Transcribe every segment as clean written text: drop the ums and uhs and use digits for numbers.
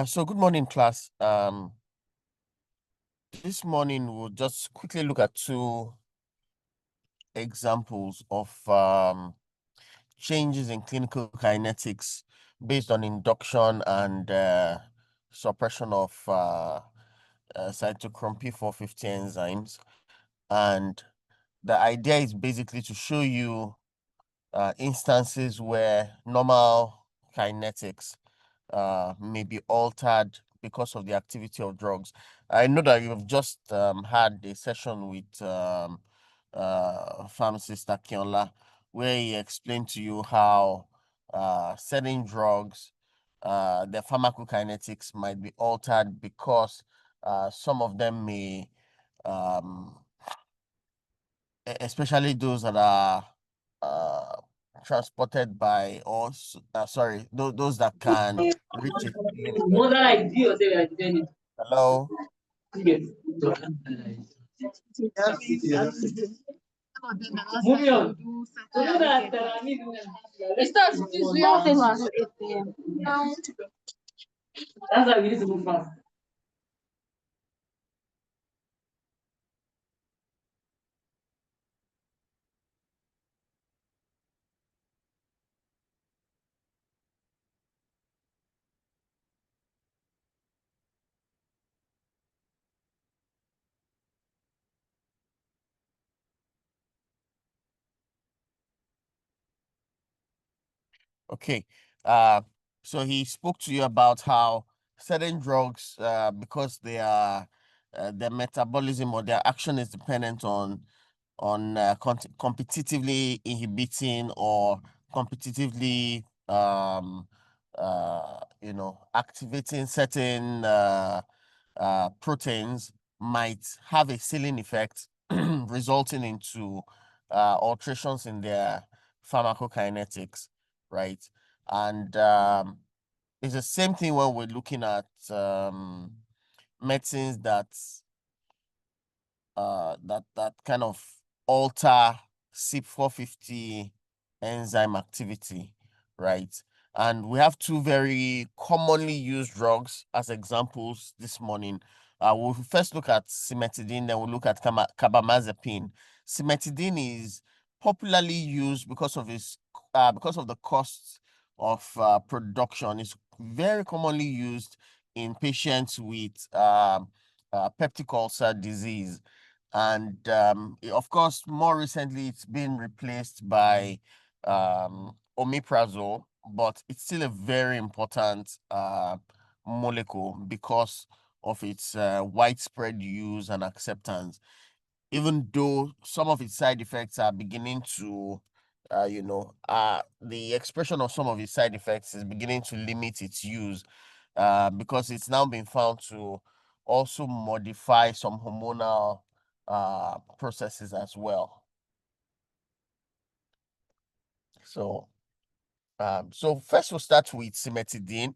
So good morning, class. This morning we'll just quickly look at two examples of changes in clinical kinetics based on induction and suppression of cytochrome P450 enzymes. And the idea is basically to show you instances where normal kinetics may be altered because of the activity of drugs. I know that you've just had a session with pharmacist Akinola, where he explained to you how certain drugs, their pharmacokinetics might be altered because some of them may, especially those that are uh, transported by, or sorry, those that can reach a ceiling effect. Hello. Moving on. That's why we need to move fast. Okay. So he spoke to you about how certain drugs, because they are their metabolism or their action is dependent on competitively inhibiting or competitively activating certain proteins, might have a ceiling effect resulting into alterations in their pharmacokinetics, right? And it's the same thing when we're looking at medicines that kind of alter CYP450 enzyme activity, right? And we have two very commonly used drugs as examples this morning. We'll first look at cimetidine, then we'll look at carbamazepine. Cimetidine is popularly used because of the cost of production. It's very commonly used in patients with peptic ulcer disease. And of course, more recently, it's been replaced by omeprazole, but it's still a very important molecule because of its widespread use and acceptance. Even though some of its side effects are beginning to, the expression of some of its side effects is beginning to limit its use because it's now been found to also modify some hormonal processes as well. So, so first we'll start with cimetidine.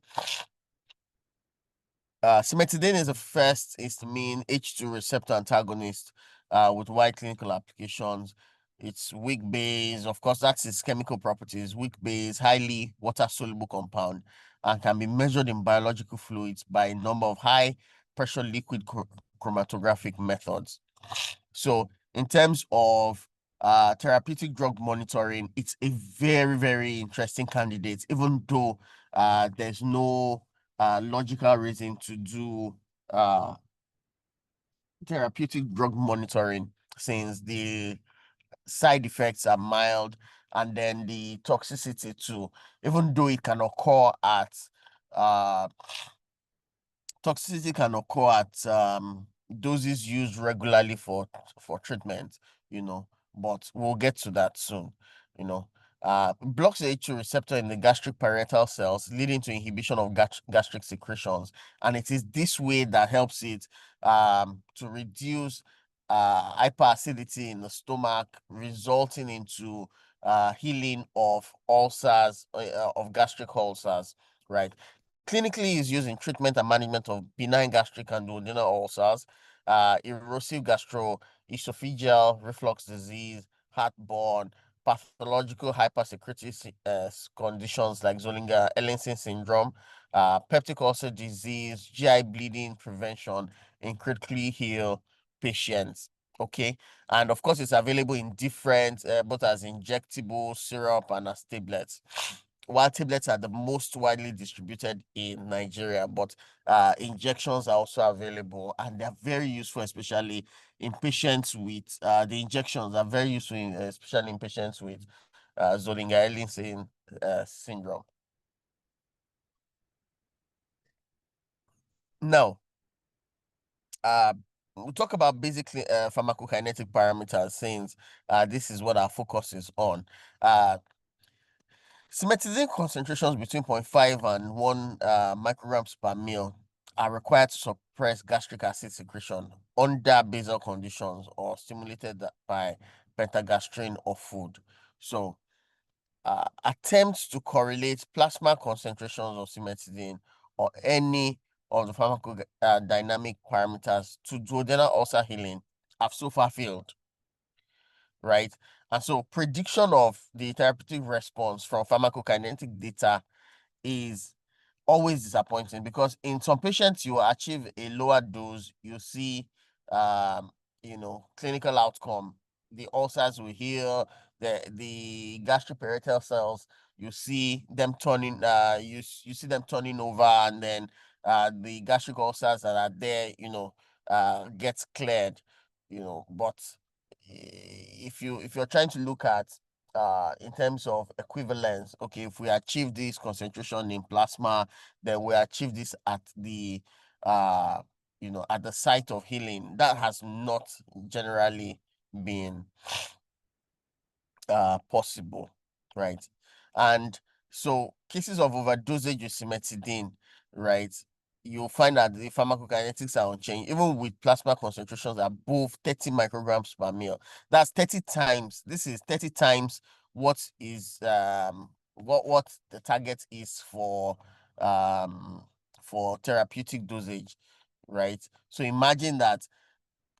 Cimetidine is a first histamine H2 receptor antagonist with wide clinical applications. It's weak base, of course, that's its chemical properties, weak base, highly water-soluble compound, and can be measured in biological fluids by a number of high-pressure liquid chromatographic methods. So in terms of therapeutic drug monitoring, it's a very, very interesting candidate, even though there's no logical reason to do therapeutic drug monitoring, since the side effects are mild and then the toxicity too, even though it can occur at toxicity can occur at doses used regularly for treatment, but we'll get to that soon. Blocks the H2 receptor in the gastric parietal cells, leading to inhibition of gastric secretions, and it is this way that helps it to reduce hyperacidity in the stomach, resulting into healing of ulcers, of gastric ulcers, right? Clinically is used in treatment and management of benign gastric and duodenal ulcers, erosive gastroesophageal reflux disease, heartburn, pathological hypersecretory conditions like Zollinger-Ellison syndrome, peptic ulcer disease, GI bleeding prevention in critically ill patients. Okay, and of course, it's available in different, both as injectable, syrup, and as tablets. While tablets are the most widely distributed in Nigeria, but injections are also available, and they're very useful, especially in patients with the injections are very useful, especially in patients with Zollinger-Ellison syndrome. Now, we'll talk about basically pharmacokinetic parameters, since this is what our focus is on. Cimetidine concentrations between 0.5 and 1 micrograms per ml are required to suppress gastric acid secretion under basal conditions or stimulated by pentagastrin or food. So, attempts to correlate plasma concentrations of cimetidine or any of the pharmacodynamic parameters to duodenal ulcer healing have so far failed, right? And so prediction of the therapeutic response from pharmacokinetic data is always disappointing, because in some patients you achieve a lower dose, you see um clinical outcome. The ulcers will heal, the gastroparietal cells, you see them turning you see them turning over, and then the gastric ulcers that are there gets cleared. But if you're trying to look at in terms of equivalence, okay, if we achieve this concentration in plasma, then we achieve this at the at the site of healing. That has not generally been possible, right? And so cases of overdosage with cimetidine, right? You'll find that the pharmacokinetics are unchanged, even with plasma concentrations above 30 micrograms per ml. That's 30 times. This is 30 times what is what the target is for therapeutic dosage, right? So imagine that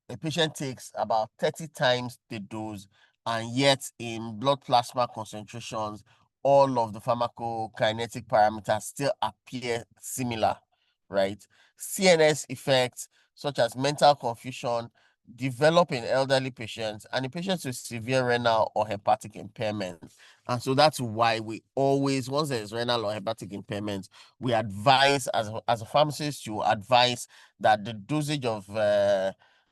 a patient takes about 30 times the dose, and yet in blood plasma concentrations, all of the pharmacokinetic parameters still appear similar, right? CNS effects such as mental confusion develop in elderly patients and in patients with severe renal or hepatic impairment. And so that's why we always, once there is renal or hepatic impairment, we advise, as a pharmacist, you advise that the dosage of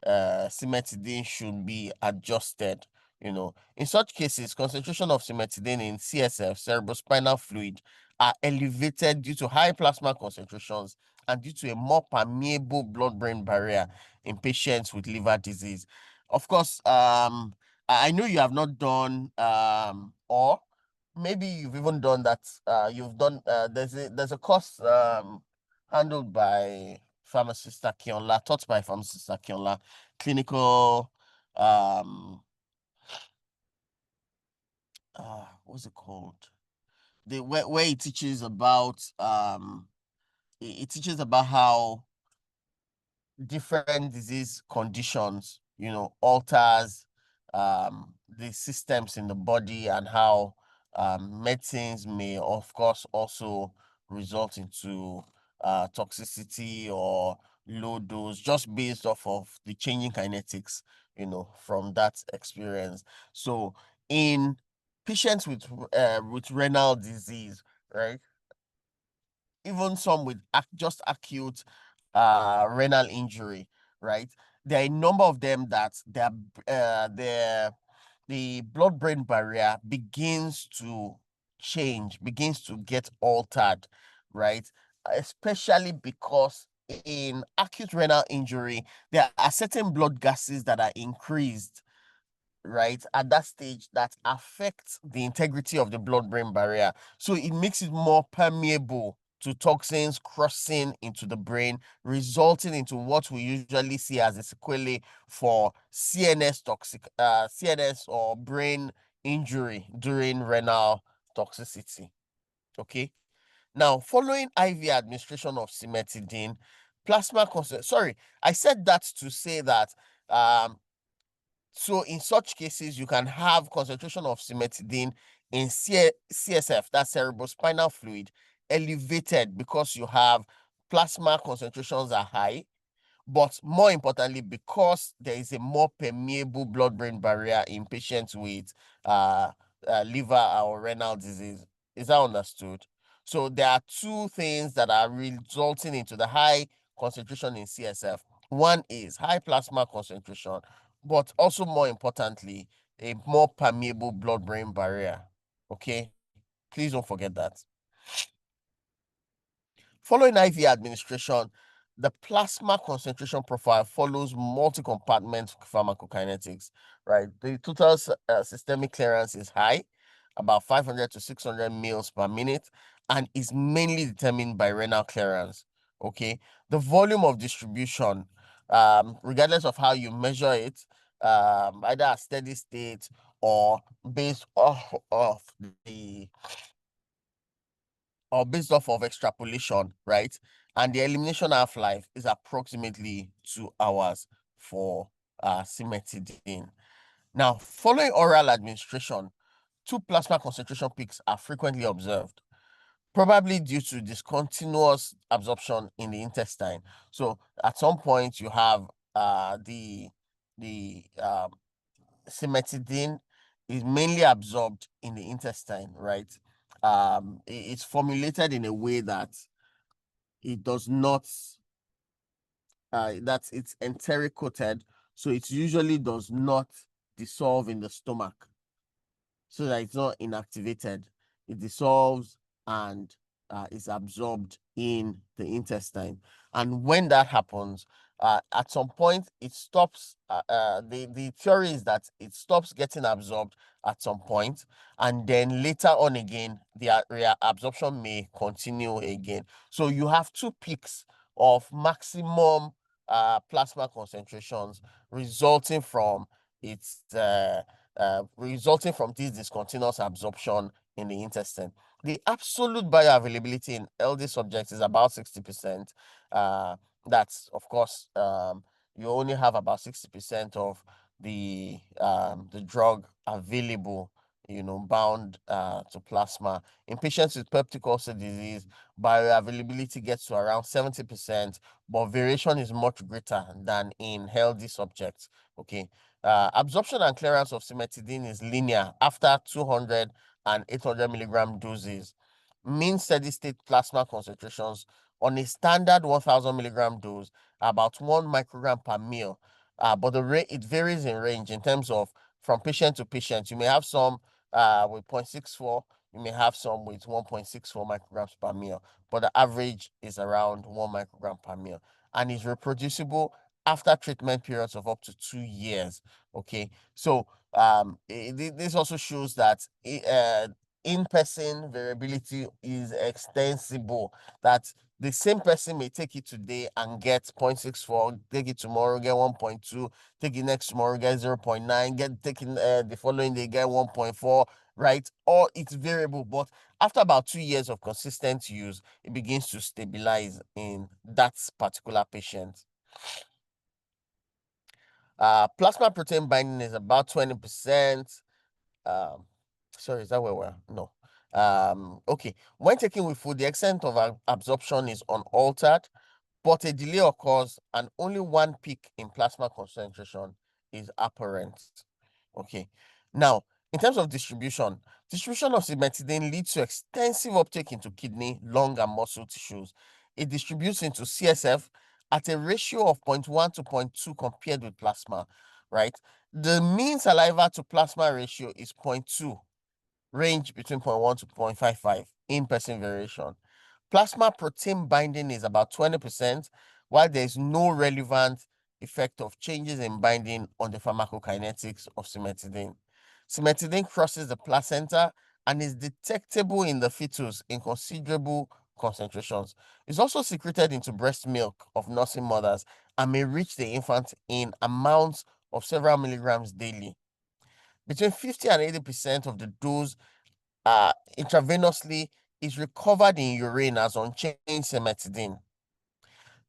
cimetidine should be adjusted. In such cases, concentration of cimetidine in CSF, cerebrospinal fluid, are elevated due to high plasma concentrations and due to a more permeable blood-brain barrier in patients with liver disease. Of course, I know you have not done or maybe you've even done that. You've done there's a course handled by pharmacist Akionla, taught by pharmacist Akionla, clinical what's it called? Where he teaches about he teaches about how different disease conditions, alters the systems in the body, and how medicines may, of course, also result into toxicity or low dose, just based off of the changing kinetics, from that experience. So in patients with renal disease, right? Even some with just acute renal injury, right? There are a number of them that the blood-brain barrier begins to change, begins to get altered, right? Especially because in acute renal injury, there are certain blood gases that are increased, right, at that stage, that affects the integrity of the blood-brain barrier. So it makes it more permeable to toxins crossing into the brain, resulting into what we usually see as a sequelae for CNS or brain injury during renal toxicity. Okay. Now, following IV administration of cimetidine, I said that to say that so in such cases, you can have concentration of cimetidine in CSF, that's cerebrospinal fluid, elevated because you have plasma concentrations are high, but more importantly, because there is a more permeable blood-brain barrier in patients with liver or renal disease. Is that understood? So there are two things that are resulting into the high concentration in CSF. One is high plasma concentration, but also more importantly, a more permeable blood-brain barrier. Okay, please don't forget that. Following IV administration, the plasma concentration profile follows multi-compartment pharmacokinetics, right? The total systemic clearance is high, about 500 to 600 mils per minute, and is mainly determined by renal clearance, okay? The volume of distribution, regardless of how you measure it, either a steady state or based off the or based off of extrapolation, right? And the elimination half-life is approximately 2 hours for cimetidine. Now, following oral administration, two plasma concentration peaks are frequently observed, probably due to discontinuous absorption in the intestine. So at some point you have the cimetidine is mainly absorbed in the intestine, right? It's formulated in a way that it does not that it's enteric coated, so it usually does not dissolve in the stomach, so that it's not inactivated. It dissolves and is absorbed in the intestine. And when that happens, at some point it stops. The theory is that it stops getting absorbed at some point, and then later on again, the reabsorption may continue again. So you have two peaks of maximum plasma concentrations resulting from its resulting from this discontinuous absorption in the intestine. The absolute bioavailability in LD subjects is about 60%. That's, of course, you only have about 60% of the drug available, bound to plasma. In patients with peptic ulcer disease, bioavailability gets to around 70%, but variation is much greater than in healthy subjects. Okay. Absorption and clearance of cimetidine is linear after 200 and 800 milligram doses. Mean steady state plasma concentrations on a standard 1000 milligram dose are about 1 microgram per mil. But it varies in range in terms of from patient to patient. You may have some with 0.64, you may have some with 1.64 micrograms per mil, but the average is around 1 microgram per mil and is reproducible after treatment periods of up to 2 years. Okay, so this also shows that in-person variability is extensible, that the same person may take it today and get 0.64, take it tomorrow, get 1.2, take it next tomorrow, get 0.9, get taken the following day, get 1.4, right? Or it's variable, but after about 2 years of consistent use, it begins to stabilize in that particular patient. Plasma protein binding is about 20%. Sorry, is that where we're? No. Okay. When taken with food, the extent of absorption is unaltered, but a delay occurs and only one peak in plasma concentration is apparent. Okay. Now, in terms of distribution of cimetidine leads to extensive uptake into kidney, lung, and muscle tissues. It distributes into CSF at a ratio of 0.1 to 0.2 compared with plasma, right? The mean saliva to plasma ratio is 0.2, range between 0.1 to 0.55 in person variation. Plasma protein binding is about 20%, while there is no relevant effect of changes in binding on the pharmacokinetics of cimetidine. Cimetidine crosses the placenta and is detectable in the fetus in considerable concentrations. It's also secreted into breast milk of nursing mothers and may reach the infant in amounts of several milligrams daily. Between 50 and 80% of the dose intravenously is recovered in urine as unchanged cimetidine.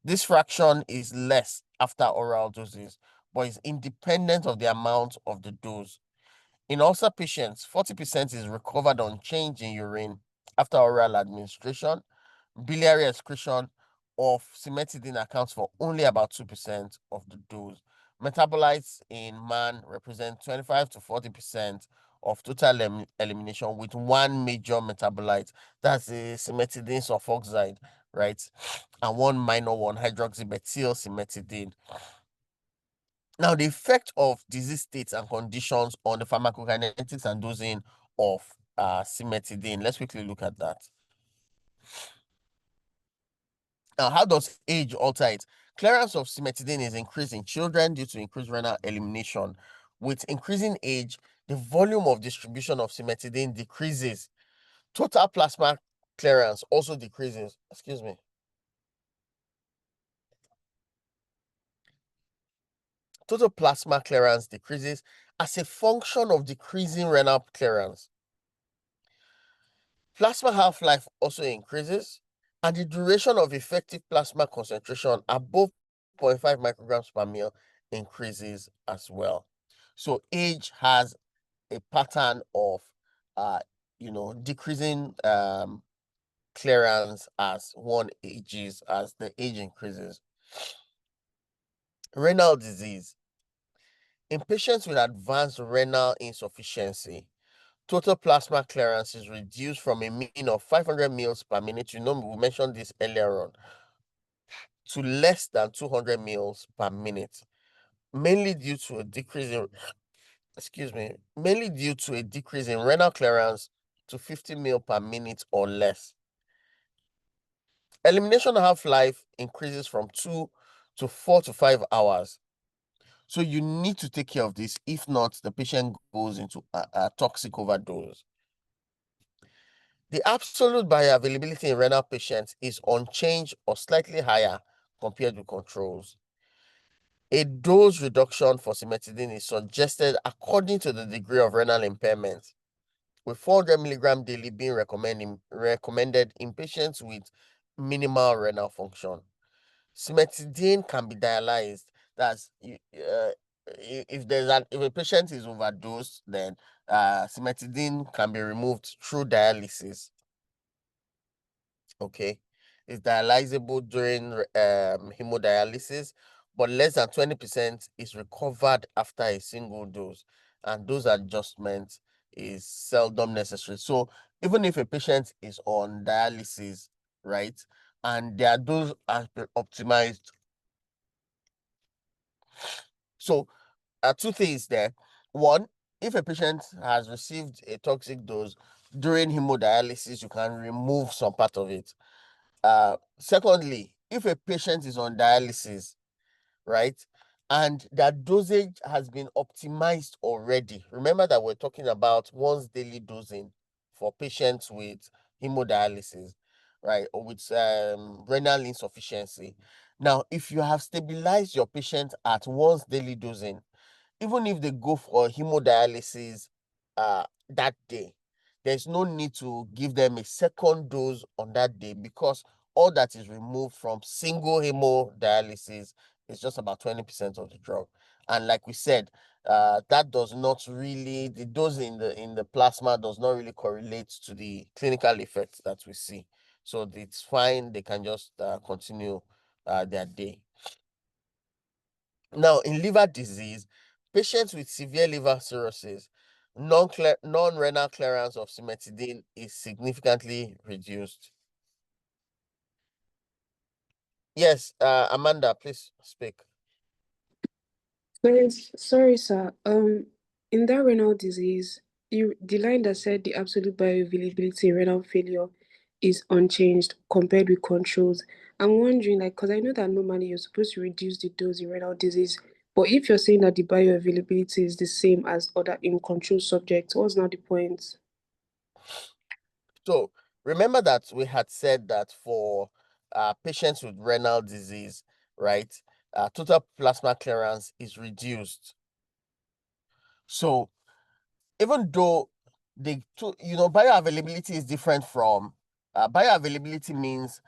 This fraction is less after oral doses, but is independent of the amount of the dose. In ulcer patients, 40% is recovered unchanged in urine after oral administration. Biliary excretion of cimetidine accounts for only about 2% of the dose. Metabolites in man represent 25 to 40% of total elimination, with one major metabolite, that's the cimetidine sulfoxide, right? And one minor one, hydroxymethyl cimetidine. Now, the effect of disease states and conditions on the pharmacokinetics and dosing of cimetidine. Let's quickly look at that. Now, how does age alter it? Clearance of cimetidine is increased in children due to increased renal elimination. With increasing age, the volume of distribution of cimetidine decreases. Total plasma clearance also decreases. Excuse me. Total plasma clearance decreases as a function of decreasing renal clearance. Plasma half-life also increases, and the duration of effective plasma concentration above 0.5 micrograms per ml increases as well. So age has a pattern of decreasing clearance as one ages, as the age increases. Renal disease. In patients with advanced renal insufficiency, total plasma clearance is reduced from a mean of 500 ml per minute, we mentioned this earlier on, to less than 200 ml per minute, mainly due to a decrease in renal clearance to 50 ml per minute or less. Elimination half-life increases from 2 to 4 to 5 hours. So you need to take care of this. If not, the patient goes into a toxic overdose. The absolute bioavailability in renal patients is unchanged or slightly higher compared with controls. A dose reduction for cimetidine is suggested according to the degree of renal impairment, with 400 mg daily being recommended in patients with minimal renal function. Cimetidine can be dialyzed. That's if a patient is overdosed, then cimetidine can be removed through dialysis. Okay, it's dialyzable during hemodialysis, but less than 20% is recovered after a single dose, and dose adjustment is seldom necessary. So even if a patient is on dialysis, right, and their dose has been optimized, so two things there. One, if a patient has received a toxic dose during hemodialysis, you can remove some part of it. Secondly, if a patient is on dialysis, right, and that dosage has been optimized already, remember that we're talking about once daily dosing for patients with hemodialysis, right, or with renal insufficiency. Now, if you have stabilized your patient at once daily dosing, even if they go for hemodialysis that day, there's no need to give them a second dose on that day, because all that is removed from single hemodialysis is just about 20% of the drug. And like we said, that does not really, the dose in the plasma does not really correlate to the clinical effects that we see. So it's fine, they can just continue their day. Now, in liver disease, patients with severe liver cirrhosis, non-renal clearance of cimetidine is significantly reduced. Yes, Amanda, please speak. Sorry, sir. In that renal disease, the line that said the absolute bioavailability in renal failure is unchanged compared with controls. I'm wondering, like, because I know that normally you're supposed to reduce the dose in renal disease, but if you're saying that the bioavailability is the same as other in control subjects, what's now the point? So remember that we had said that for patients with renal disease, right, total plasma clearance is reduced. So even though bioavailability is different from bioavailability means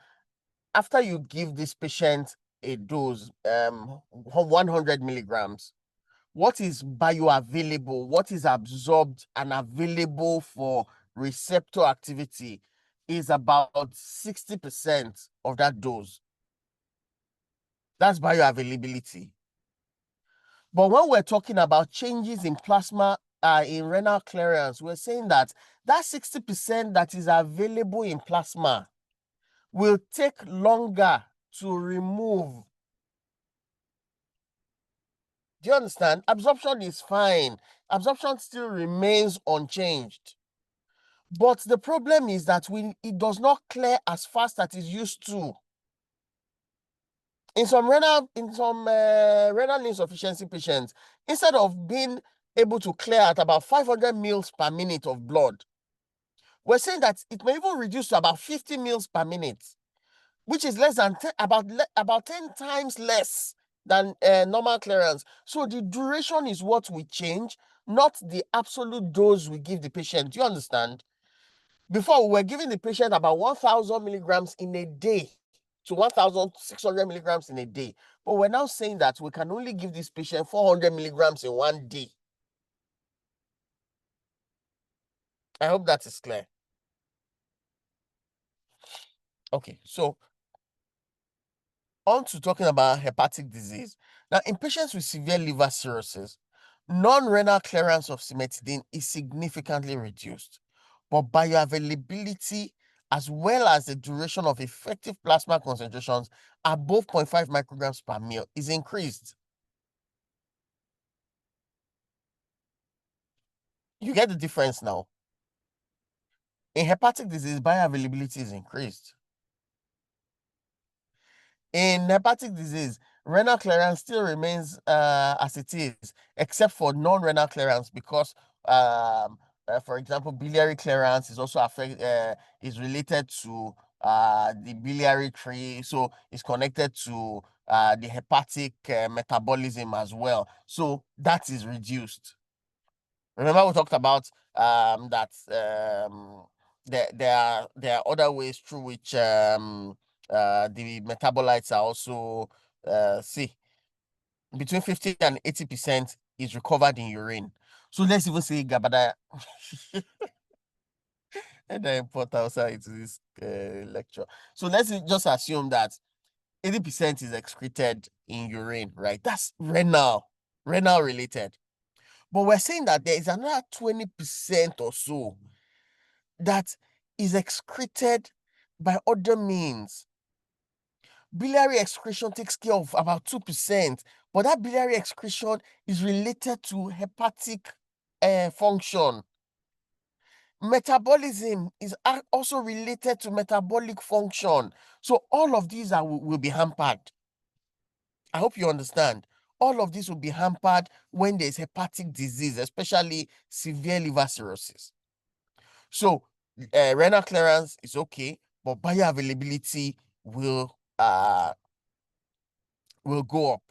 after you give this patient a dose, 100 milligrams, what is bioavailable, what is absorbed and available for receptor activity is about 60% of that dose. That's bioavailability. But when we're talking about changes in plasma, in renal clearance, we're saying that 60% that is available in plasma will take longer to remove. Do you understand? Absorption is fine. Absorption still remains unchanged. But the problem is that it does not clear as fast as it used to. In some renal insufficiency patients, instead of being able to clear at about 500 mils per minute of blood, we're saying that it may even reduce to about 50 mils per minute, which is less than about 10 times less than normal clearance. So the duration is what we change, not the absolute dose we give the patient. Do you understand? Before, we were giving the patient about 1,000 milligrams in a day to 1,600 milligrams in a day. But we're now saying that we can only give this patient 400 milligrams in one day. I hope that is clear. Okay, so on to talking about hepatic disease. Now, in patients with severe liver cirrhosis, non-renal clearance of cimetidine is significantly reduced, but bioavailability as well as the duration of effective plasma concentrations above 0.5 micrograms per ml is increased. You get the difference now. In hepatic disease, bioavailability is increased. In hepatic disease, renal clearance still remains as it is, except for non-renal clearance, because, for example, biliary clearance is also is related to the biliary tree, so it's connected to the hepatic metabolism as well. So that is reduced. Remember, we talked about that there are other ways through which the metabolites are also between 50 and 80% is recovered in urine. So let's even say Gabada and I import outside into this lecture. So let's just assume that 80% is excreted in urine, right? That's renal related. But we're saying that there is another 20% or so that is excreted by other means. Biliary excretion takes care of about 2%, but that biliary excretion is related to hepatic function. Metabolism is also related to metabolic function. So all of these will be hampered. I hope you understand. All of this will be hampered when there's hepatic disease, especially severe liver cirrhosis. So renal clearance is okay, but bioavailability will go up.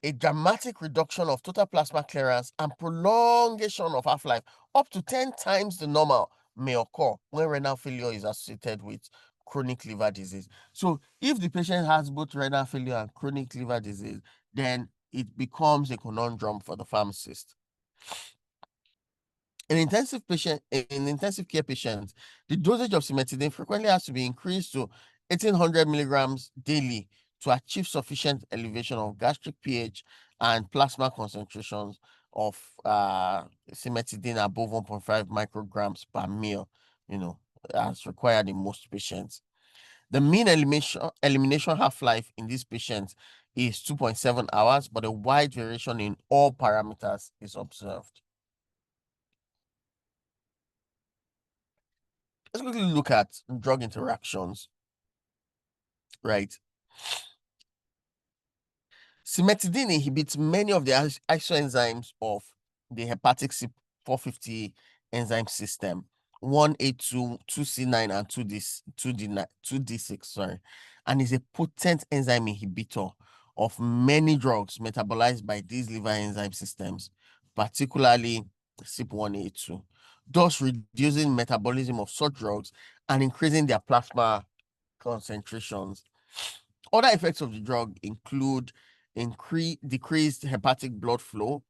A dramatic reduction of total plasma clearance and prolongation of half-life up to 10 times the normal may occur when renal failure is associated with chronic liver disease. So if the patient has both renal failure and chronic liver disease, then it becomes a conundrum for the pharmacist. In intensive care patients, the dosage of cimetidine frequently has to be increased to 1,800 milligrams daily to achieve sufficient elevation of gastric pH and plasma concentrations of cimetidine above 1.5 micrograms per ml, as required in most patients. The mean elimination half-life in these patients is 2.7 hours, but a wide variation in all parameters is observed. Let's quickly look at drug interactions, right? Cimetidine inhibits many of the isoenzymes of the hepatic C450 enzyme system, 1A2, 2C9, and 2D6, sorry, and is a potent enzyme inhibitor of many drugs metabolized by these liver enzyme systems, particularly CYP1A2, thus reducing metabolism of such drugs and increasing their plasma concentrations. Other effects of the drug include decreased hepatic blood flow,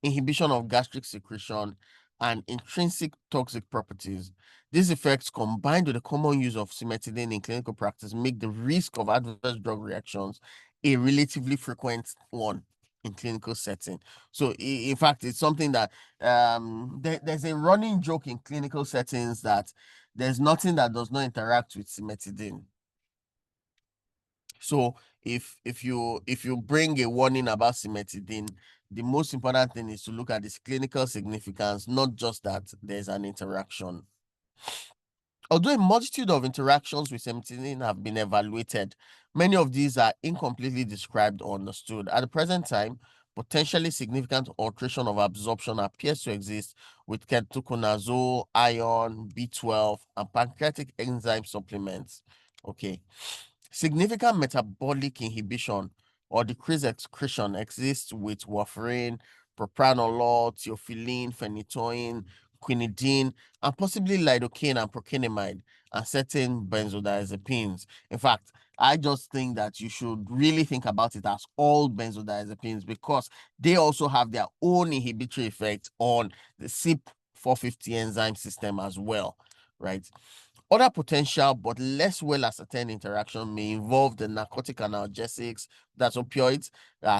inhibition of gastric secretion, and intrinsic toxic properties. These effects, combined with the common use of cimetidine in clinical practice, make the risk of adverse drug reactions a relatively frequent one in clinical setting. So in fact, it's something that there's a running joke in clinical settings that there's nothing that does not interact with cimetidine. So if you bring a warning about cimetidine, the most important thing is to look at its clinical significance, not just that there's an interaction. Although a multitude of interactions with cimetidine have been evaluated, many of these are incompletely described or understood. At the present time, potentially significant alteration of absorption appears to exist with ketoconazole, iron, B12, and pancreatic enzyme supplements. Okay. Significant metabolic inhibition or decreased excretion exists with warfarin, propranolol, theophylline, phenytoin, quinidine, and possibly lidocaine and procainamide, and certain benzodiazepines. In fact, I just think that you should really think about it as all benzodiazepines because they also have their own inhibitory effect on the CYP450 enzyme system as well, right? Other potential but less well ascertained interaction may involve the narcotic analgesics, that's opioids,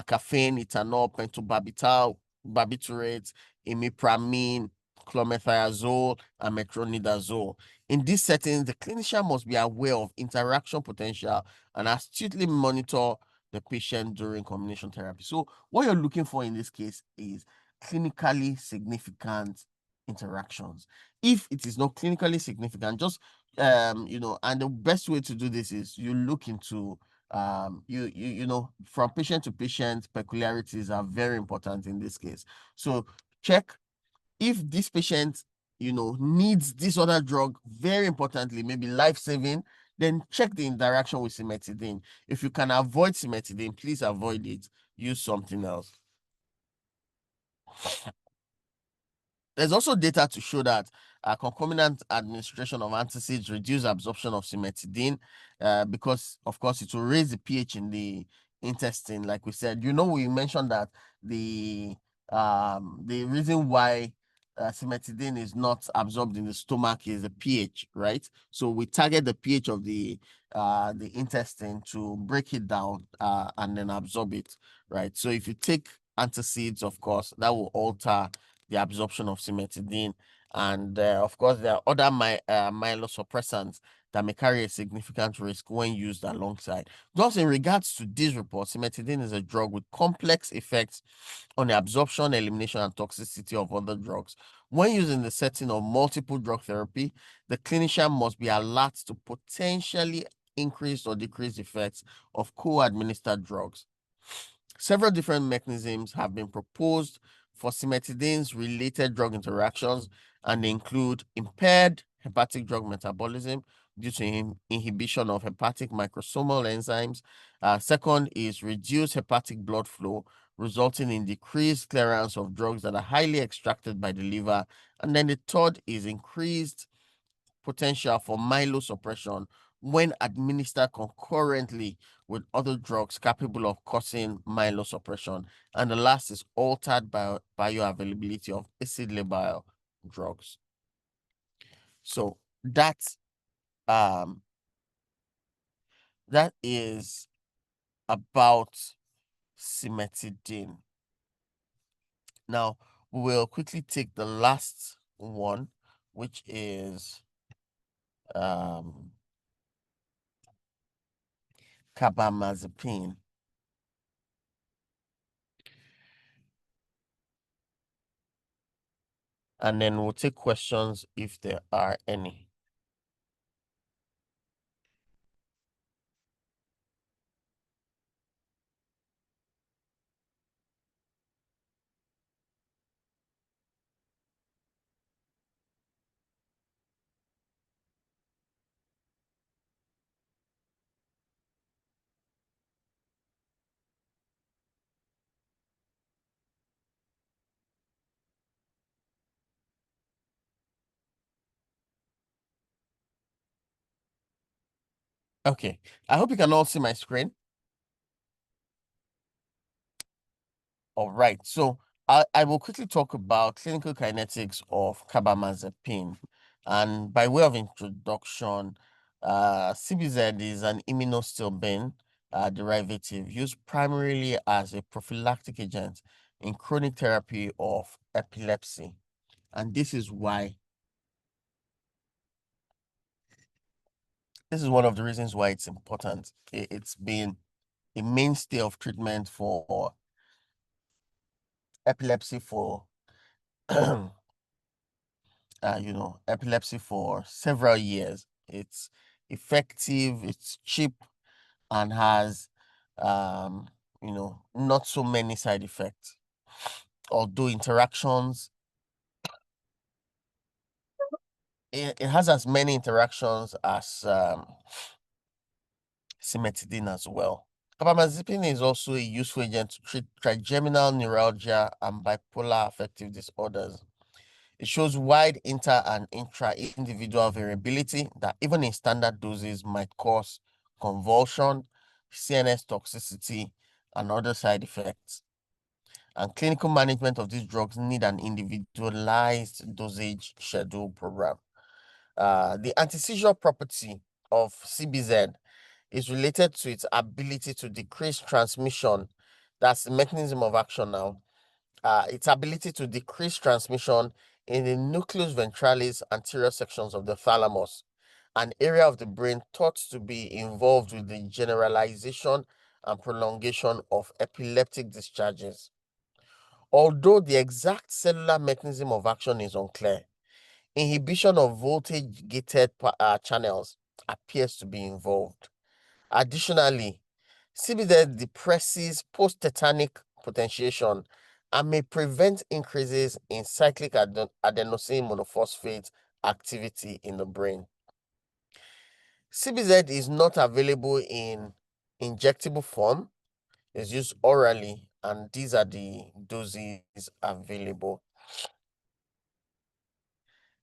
caffeine, ethanol, pentobarbital, barbiturates, imipramine, clomethazole, and metronidazole. In these settings, the clinician must be aware of interaction potential and astutely monitor the patient during combination therapy. So what you're looking for in this case is clinically significant interactions. If it is not clinically significant, just and the best way to do this is you look into from patient to patient, peculiarities are very important in this case. So check if this patient needs this other drug, very importantly, maybe life-saving, then check the interaction with cimetidine. If you can avoid cimetidine, please avoid it. Use something else. There's also data to show that concomitant administration of antacids reduce absorption of cimetidine because, of course, it will raise the pH in the intestine. Like we said, we mentioned that the reason why cimetidine is not absorbed in the stomach is the pH, right? So we target the pH of the intestine to break it down and then absorb it, right? So if you take antacids, of course, that will alter the absorption of cimetidine. And of course, there are other myelosuppressants that may carry a significant risk when used alongside. Thus, in regards to this report, cimetidine is a drug with complex effects on the absorption, elimination, and toxicity of other drugs. When used in the setting of multiple drug therapy, the clinician must be alert to potentially increased or decreased effects of co-administered drugs. Several different mechanisms have been proposed for cimetidine's related drug interactions, and they include impaired hepatic drug metabolism due to inhibition of hepatic microsomal enzymes. Second is reduced hepatic blood flow, resulting in decreased clearance of drugs that are highly extracted by the liver. And then the third is increased potential for myelosuppression when administered concurrently with other drugs capable of causing myelosuppression. And the last is altered bioavailability of acid-labile drugs. So that is about cimetidine. Now we will quickly take the last one, which is carbamazepine. And then we'll take questions if there are any. Okay, I hope you can all see my screen. All right, so I will quickly talk about clinical kinetics of carbamazepine. And by way of introduction, CBZ is an immunostilbene derivative used primarily as a prophylactic agent in chronic therapy of epilepsy. And this is one of the reasons why it's important. It's been a mainstay of treatment for epilepsy for epilepsy for several years. It's effective, it's cheap, and has, not so many side effects. Although it has as many interactions as cimetidine as well. Carbamazepine is also a useful agent to treat trigeminal neuralgia and bipolar affective disorders. It shows wide inter and intra-individual variability that even in standard doses might cause convulsion, CNS toxicity, and other side effects. And clinical management of these drugs need an individualized dosage schedule program. The anti-seizure property of CBZ is related to its ability to decrease transmission. That's the mechanism of action now. Its ability to decrease transmission in the nucleus ventralis anterior sections of the thalamus, an area of the brain thought to be involved with the generalization and prolongation of epileptic discharges. Although the exact cellular mechanism of action is unclear, inhibition of voltage-gated channels appears to be involved. Additionally, CBZ depresses post-tetanic potentiation and may prevent increases in cyclic adenosine monophosphate activity in the brain. CBZ is not available in injectable form. It's used orally, and these are the doses available.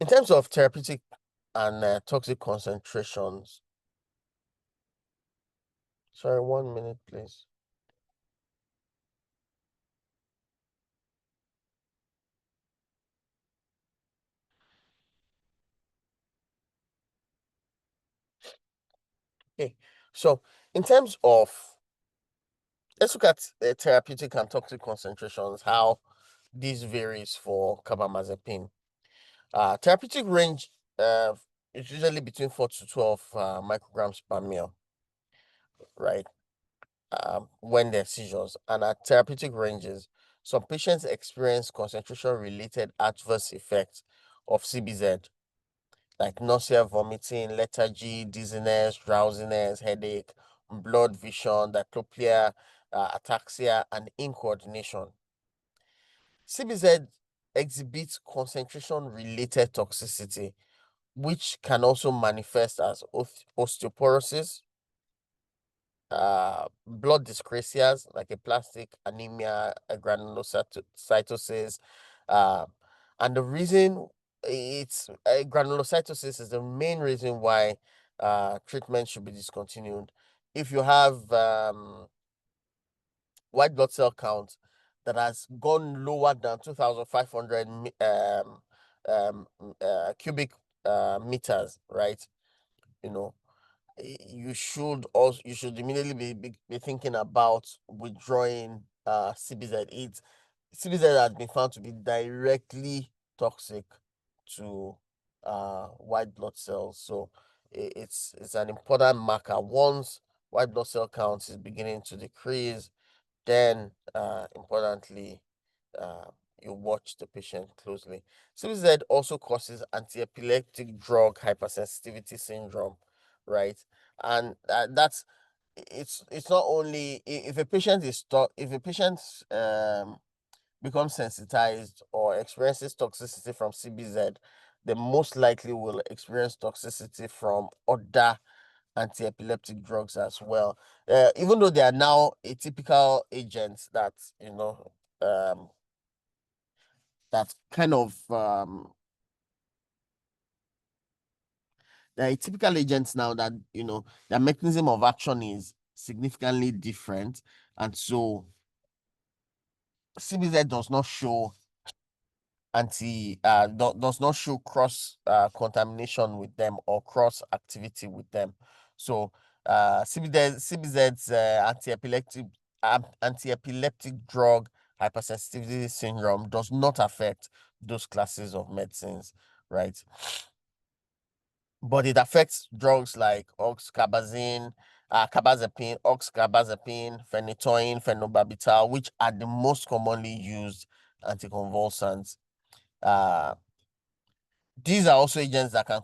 In terms of therapeutic and toxic concentrations, sorry, 1 minute, please. Okay, so in terms of, let's look at therapeutic and toxic concentrations, how this varies for carbamazepine. Therapeutic range is usually between 4 to 12 micrograms per ml, right? When they're seizures. And at therapeutic ranges, some patients experience concentration-related adverse effects of CBZ, like nausea, vomiting, lethargy, dizziness, drowsiness, headache, blurred vision, diplopia, ataxia, and incoordination. CBZ exhibits concentration-related toxicity, which can also manifest as osteoporosis, blood dyscrasias like aplastic anemia, granulocytosis, and the reason it's granulocytosis is the main reason why treatment should be discontinued. If you have white blood cell count that has gone lower than 2,500 cubic meters, right? You know, you should immediately be thinking about withdrawing CBZ. CBZ has been found to be directly toxic to white blood cells, so it's an important marker. Once white blood cell count is beginning to decrease, then importantly, you watch the patient closely. CBZ also causes anti-epileptic drug hypersensitivity syndrome, right? And it's not only if a patient becomes sensitized or experiences toxicity from CBZ, they most likely will experience toxicity from other anti-epileptic drugs as well. Even though they are now atypical agents that that kind of they're typical agents now that their mechanism of action is significantly different, and so CBZ does not show does not show cross contamination with them or cross activity with them. So CBZ's anti-epileptic drug hypersensitivity syndrome does not affect those classes of medicines, right? But it affects drugs like oxcarbazepine, phenytoin, phenobarbital, which are the most commonly used anticonvulsants. These are also agents that can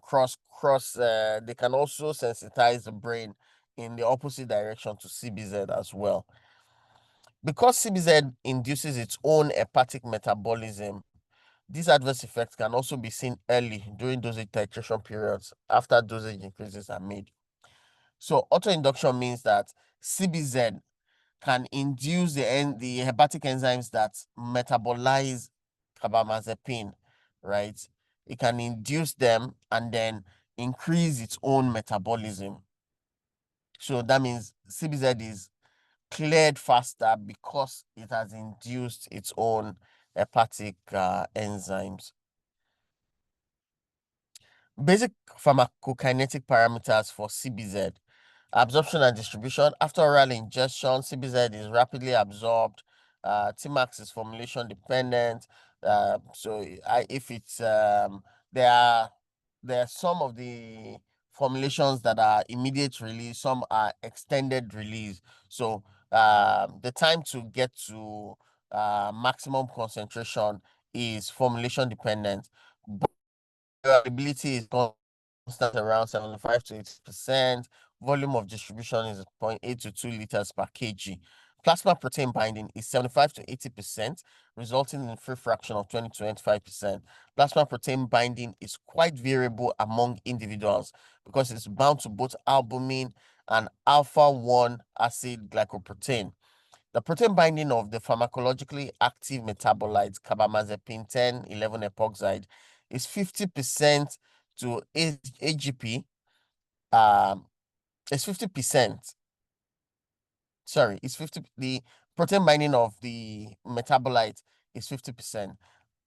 they can also sensitize the brain in the opposite direction to CBZ as well. Because CBZ induces its own hepatic metabolism, these adverse effects can also be seen early during dosage titration periods after dosage increases are made. So autoinduction means that CBZ can induce the hepatic enzymes that metabolize carbamazepine, right? It can induce them and then increase its own metabolism. So that means CBZ is cleared faster because it has induced its own hepatic enzymes. Basic pharmacokinetic parameters for CBZ. Absorption and distribution. After oral ingestion, CBZ is rapidly absorbed. Tmax is formulation dependent. If it's there are some of the formulations that are immediate release, some are extended release. So the time to get to maximum concentration is formulation dependent. Availability is constant around 75 to 80%. Volume of distribution is 0.8 to 2 liters per kg. Plasma protein binding is 75 to 80%, resulting in a free fraction of 20 to 25%. Plasma protein binding is quite variable among individuals because it's bound to both albumin and alpha 1 acid glycoprotein. The protein binding of the pharmacologically active metabolites carbamazepine 10-11 epoxide is 50% to AGP. It's 50%. Sorry, it's 50. The protein binding of the metabolite is 50%.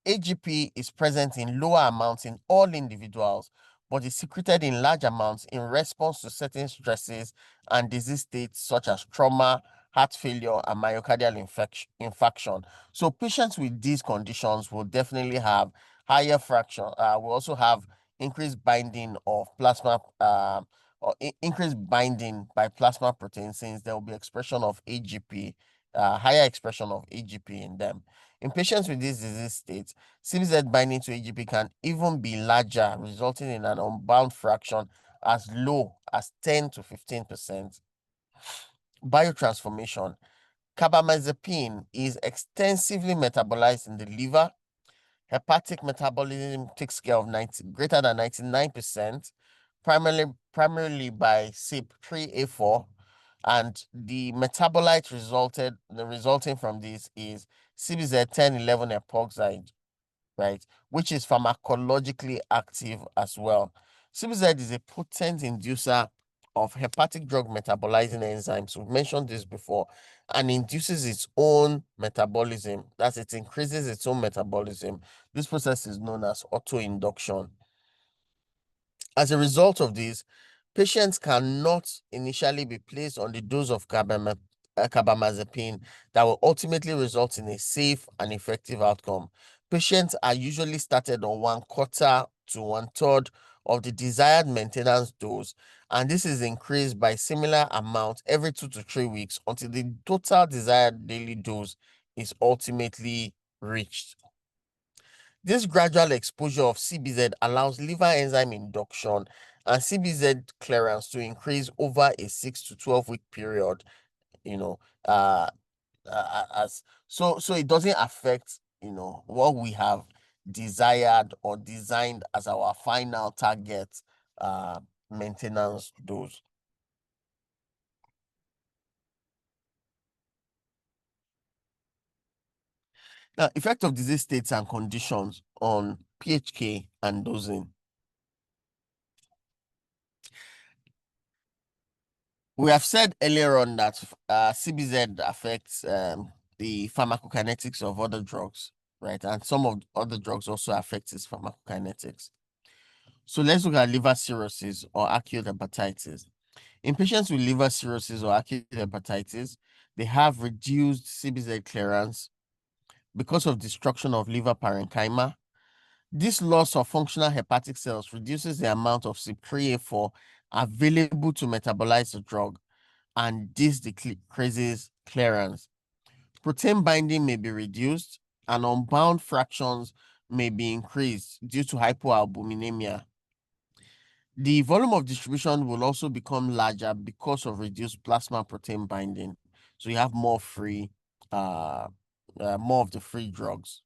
AGP is present in lower amounts in all individuals, but is secreted in large amounts in response to certain stresses and disease states such as trauma, heart failure, and myocardial infarction. So patients with these conditions will definitely have higher fraction, will also have increased binding of plasma, increased binding by plasma protein, since there will be expression of AGP, higher expression of AGP in them. In patients with this disease state, CBZ binding to AGP can even be larger, resulting in an unbound fraction as low as 10 to 15%. Biotransformation. Carbamazepine is extensively metabolized in the liver. Hepatic metabolism takes care of greater than 99%, primarily by CYP3A4, and the metabolite resulting from this is CBZ 10-11 epoxide, right, which is pharmacologically active as well. CBZ is a potent inducer of hepatic drug metabolizing enzymes. We've mentioned this before, and induces its own metabolism. That's it increases its own metabolism. This process is known as autoinduction. As a result of this, patients cannot initially be placed on the dose of carbamazepine that will ultimately result in a safe and effective outcome. Patients are usually started on 1/4 to 1/3 of the desired maintenance dose, and this is increased by similar amount every 2 to 3 weeks until the total desired daily dose is ultimately reached. This gradual exposure of CBZ allows liver enzyme induction and CBZ clearance to increase over a 6 to 12 week period, you know, so it doesn't affect, what we have desired or designed as our final target maintenance dose. Now, effect of disease states and conditions on PHK and dosing. We have said earlier on that CBZ affects the pharmacokinetics of other drugs, right? And some of other drugs also affect its pharmacokinetics. So let's look at liver cirrhosis or acute hepatitis. In patients with liver cirrhosis or acute hepatitis, they have reduced CBZ clearance because of destruction of liver parenchyma. This loss of functional hepatic cells reduces the amount of CYP3A4 available to metabolize the drug, and this decreases clearance. Protein binding may be reduced, and unbound fractions may be increased due to hypoalbuminemia. The volume of distribution will also become larger because of reduced plasma protein binding. So you have more more of the free drugs.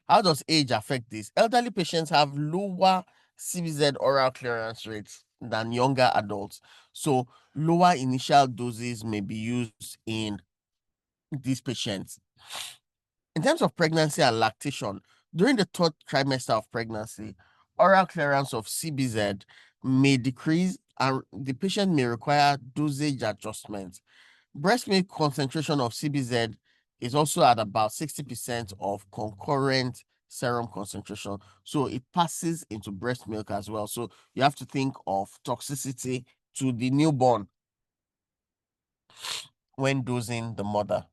How does age affect this? Elderly patients have lower CBZ oral clearance rates than younger adults. So lower initial doses may be used in these patients. In terms of pregnancy and lactation, during the third trimester of pregnancy, oral clearance of CBZ may decrease and the patient may require dosage adjustment. Breast milk concentration of CBZ is also at about 60% of concurrent serum concentration. So it passes into breast milk as well. So you have to think of toxicity to the newborn when dosing the mother.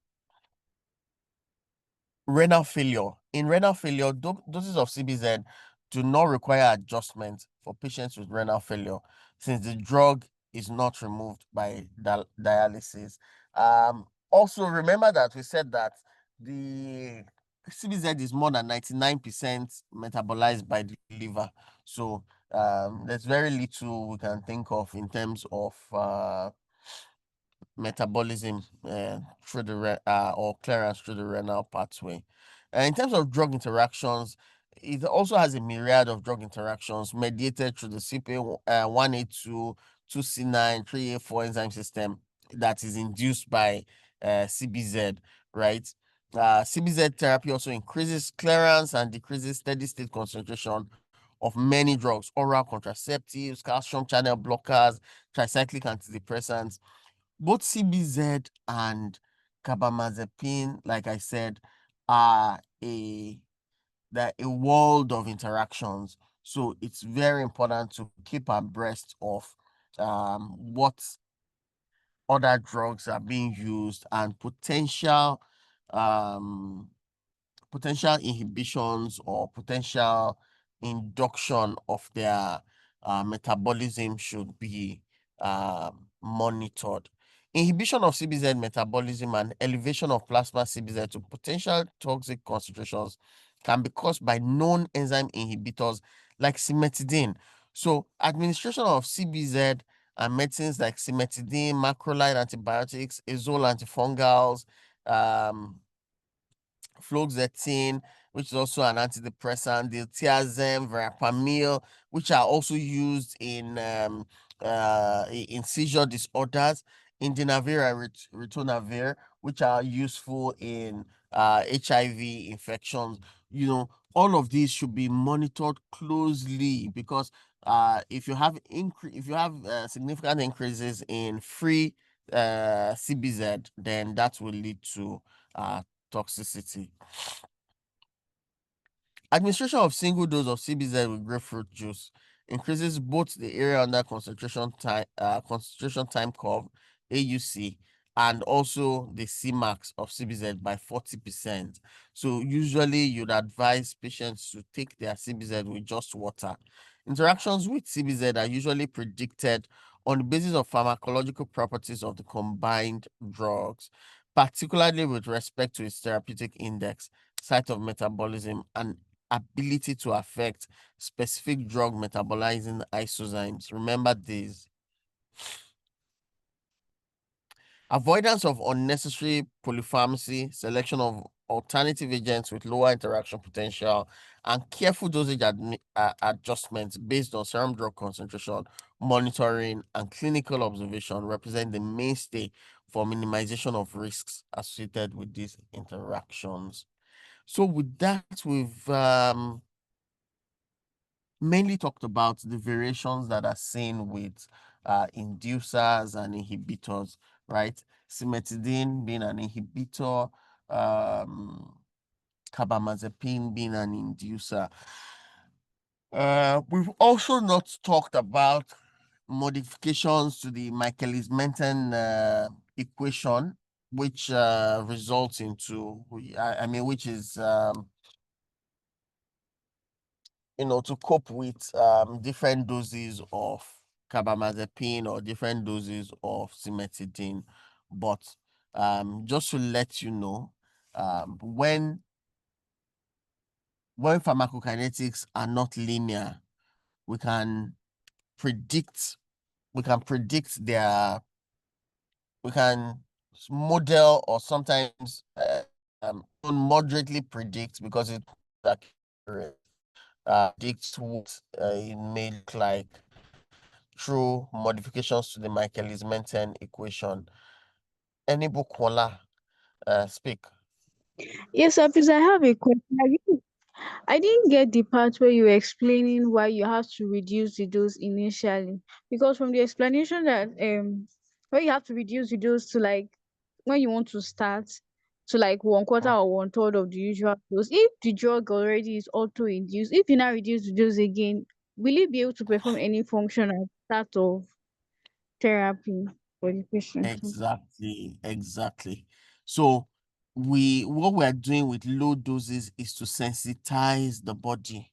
Renal failure. In renal failure, doses of CBZ do not require adjustment for patients with renal failure since the drug is not removed by dialysis. Also, remember that we said that the CBZ is more than 99% metabolized by the liver. So there's very little we can think of in terms of metabolism through the or clearance through the renal pathway. In terms of drug interactions, it also has a myriad of drug interactions mediated through the CYP1A2, 2C9, 3A4 enzyme system that is induced by CBZ, right? CBZ therapy also increases clearance and decreases steady state concentration of many drugs, oral contraceptives, calcium channel blockers, tricyclic antidepressants. Both CBZ and carbamazepine, like I said, are a world of interactions. So it's very important to keep abreast of what other drugs are being used and um, potential inhibitions or potential induction of their metabolism should be monitored. Inhibition of CBZ metabolism and elevation of plasma CBZ to potential toxic concentrations can be caused by known enzyme inhibitors like cimetidine. So administration of CBZ and medicines like cimetidine, macrolide antibiotics, azole antifungals, fluoxetine, which is also an antidepressant, diltiazem, verapamil, which are also used in seizure disorders, indinavir and ritonavir, which are useful in HIV infections. All of these should be monitored closely because if you have significant increases in free CBZ, then that will lead to toxicity. Administration of single dose of CBZ with grapefruit juice increases both the area under concentration time curve (AUC) and also the Cmax of CBZ by 40%. So usually you'd advise patients to take their CBZ with just water. Interactions with CBZ are usually predicted on the basis of pharmacological properties of the combined drugs, particularly with respect to its therapeutic index, site of metabolism, and ability to affect specific drug metabolizing isozymes. Remember these. Avoidance of unnecessary polypharmacy, selection of alternative agents with lower interaction potential, and careful dosage adjustments based on serum drug concentration, monitoring, and clinical observation represent the mainstay for minimization of risks associated with these interactions. So with that, we've mainly talked about the variations that are seen with inducers and inhibitors, right? Cimetidine being an inhibitor, carbamazepine being an inducer. We've also not talked about modifications to the michaelis-menten equation, which results into, which is to cope with different doses of carbamazepine or different doses of cimetidine. But just to let you know, when pharmacokinetics are not linear, we can predict their, we can model, or sometimes moderately predict, because it's accurate, predicts what it may look like through modifications to the michaelis-menten equation. Any Bukola, speak. Yes, sir, please, I have a question. I didn't get the part where you were explaining why you have to reduce the dose initially. Because from the explanation that when you have to reduce the dose to, like, when you want to start to like one quarter or one third of the usual dose, if the drug already is auto induced, if you now reduce the dose again, will it be able to perform any function at start of therapy for the patient? Exactly. So what we're doing with low doses is to sensitize the body.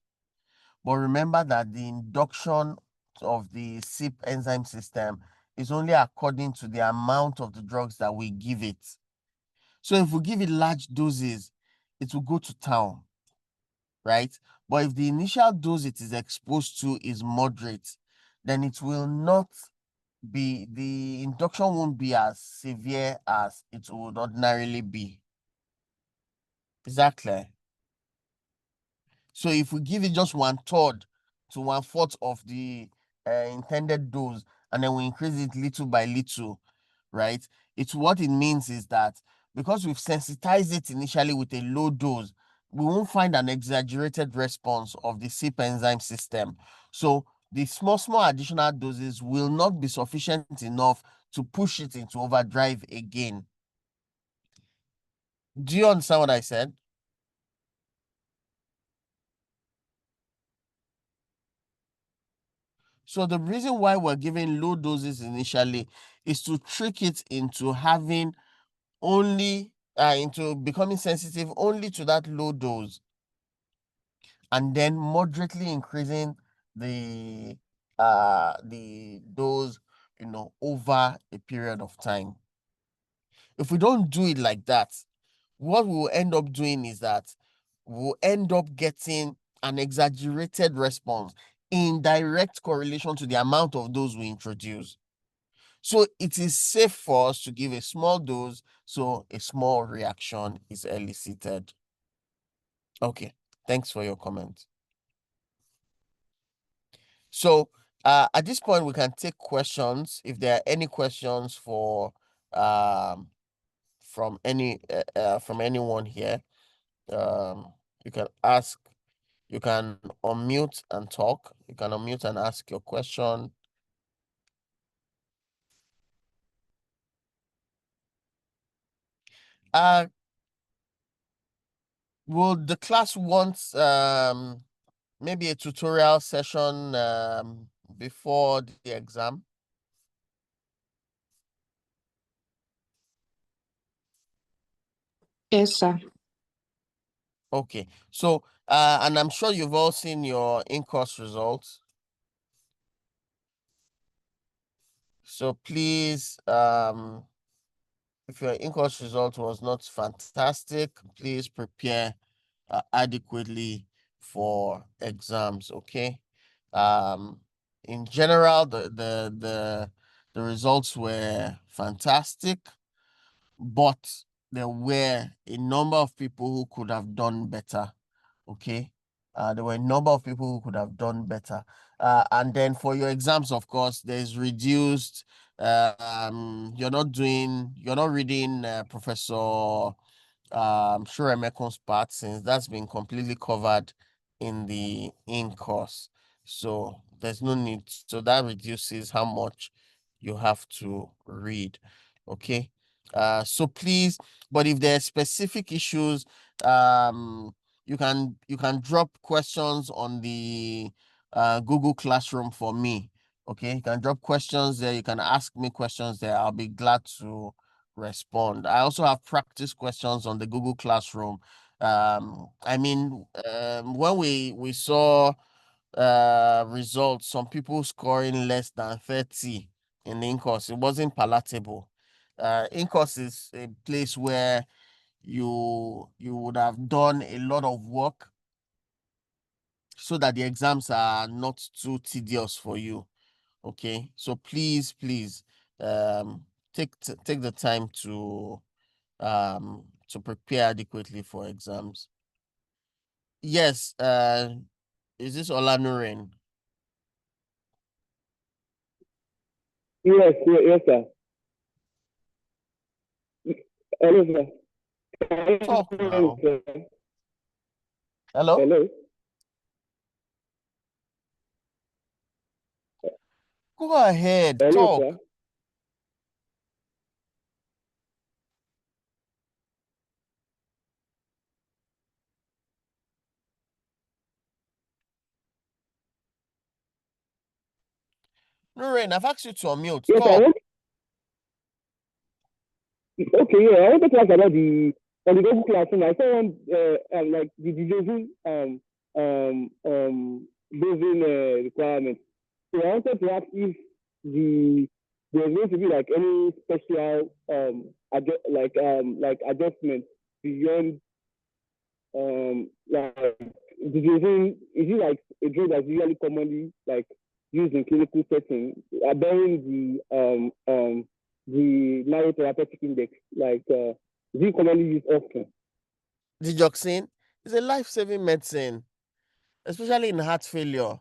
But remember that the induction of the CYP enzyme system is only according to the amount of the drugs that we give it. So if we give it large doses, it will go to town, right? But if the initial dose it is exposed to is moderate, then it will not be, the induction won't be as severe as it would ordinarily be. Is that clear? So if we give it just 1/3 to 1/4 of the intended dose, and then we increase it little by little, right? What it means is that because we've sensitized it initially with a low dose, we won't find an exaggerated response of the CYP enzyme system. So the small additional doses will not be sufficient enough to push it into overdrive again. Do you understand what I said? So the reason why we're giving low doses initially is to trick it into having only into becoming sensitive only to that low dose, and then moderately increasing the dose, over a period of time. If we don't do it like that, what we will end up doing is that we'll end up getting an exaggerated response in direct correlation to the amount of dose we introduce. So it is safe for us to give a small dose so a small reaction is elicited. Okay, thanks for your comment. So at this point, we can take questions. If there are any questions from anyone here, you can ask. You can unmute and talk. You can unmute and ask your question. Will the class want maybe a tutorial session before the exam? Yes, sir. Okay, so and I'm sure you've all seen your in-course results. So please, if your in-course result was not fantastic, please prepare adequately for exams. Okay. In general, the results were fantastic, but there were a number of people who could have done better. Okay. There were a number of people who could have done better. And then for your exams, of course, there's reduced. You're not reading Professor Shuremekon's part, since that's been completely covered in the in course. So there's no need. So that reduces how much you have to read. Okay. So please, but if there are specific issues, you can drop questions on the Google Classroom for me. Okay, you can drop questions there. You can ask me questions there. I'll be glad to respond. I also have practice questions on the Google Classroom. I mean, when we saw results, some people scoring less than 30 in INCOS, it wasn't palatable. INCOS is a place where you would have done a lot of work so that the exams are not too tedious for you. Okay, so please take the time to prepare adequately for exams. Yes, is this Olanurin? Yes, yes, sir. Hello, sir. Talk now. Sir. Hello? Hello. Go ahead, Hello, talk. sir. Nurin, I've asked you to unmute. Yes, I Talk. want. Okay, yeah, I wanted to ask about the on the Google Classroom. I saw one like the dosing requirements. So I wanted to ask if there's going to be like any special like adjustments beyond like the dosing. Is it like a drug that's usually commonly like used in clinical setting, bearing the narrow therapeutic index, like is it commonly used often? Digoxin is a life-saving medicine, especially in heart failure.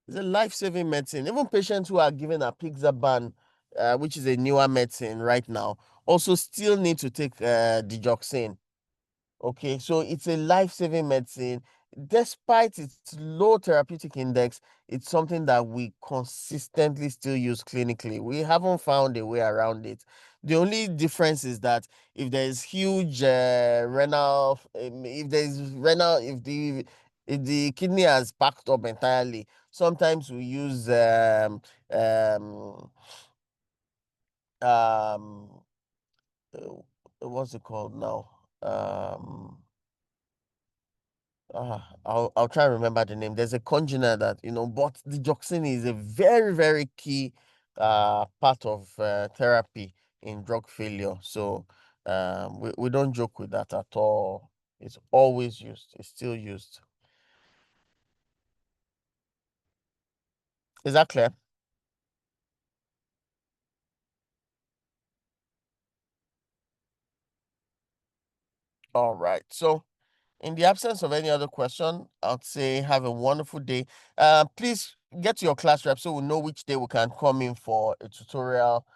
It's a life-saving medicine. Even patients who are given apixaban, which is a newer medicine right now, also still need to take digoxin. Okay, so it's a life-saving medicine. Despite its low therapeutic index, it's something that we consistently still use clinically. We haven't found a way around it. The only difference is that if there is huge renal, if the kidney has packed up entirely, sometimes we use um what's it called now? I'll try and remember the name. There's a congener that, but the digoxin is a very, very key part of therapy in drug failure. So we don't joke with that at all. It's always used. It's still used. Is that clear? All right. So in the absence of any other question, I'd say have a wonderful day. Please get to your class rep so we know which day we can come in for a tutorial.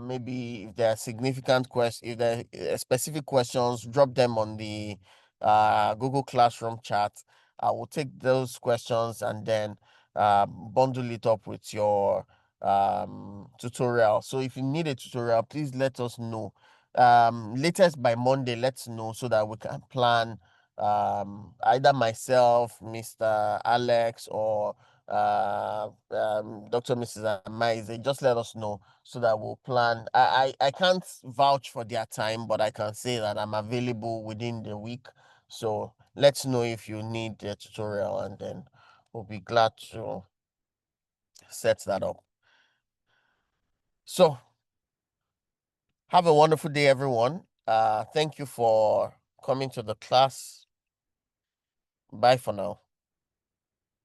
Maybe if there are significant questions, if there are specific questions, drop them on the Google Classroom chat. I will take those questions and then bundle it up with your tutorial. So if you need a tutorial, please let us know. Latest by Monday, let's know so that we can plan either myself, Mr. Alex, or Dr. Mrs. Amaize. Just let us know so that we'll plan. I can't vouch for their time, but I can say that I'm available within the week. So let's know if you need the tutorial, and then we'll be glad to set that up. So have a wonderful day, everyone. Thank you for coming to the class. Bye for now.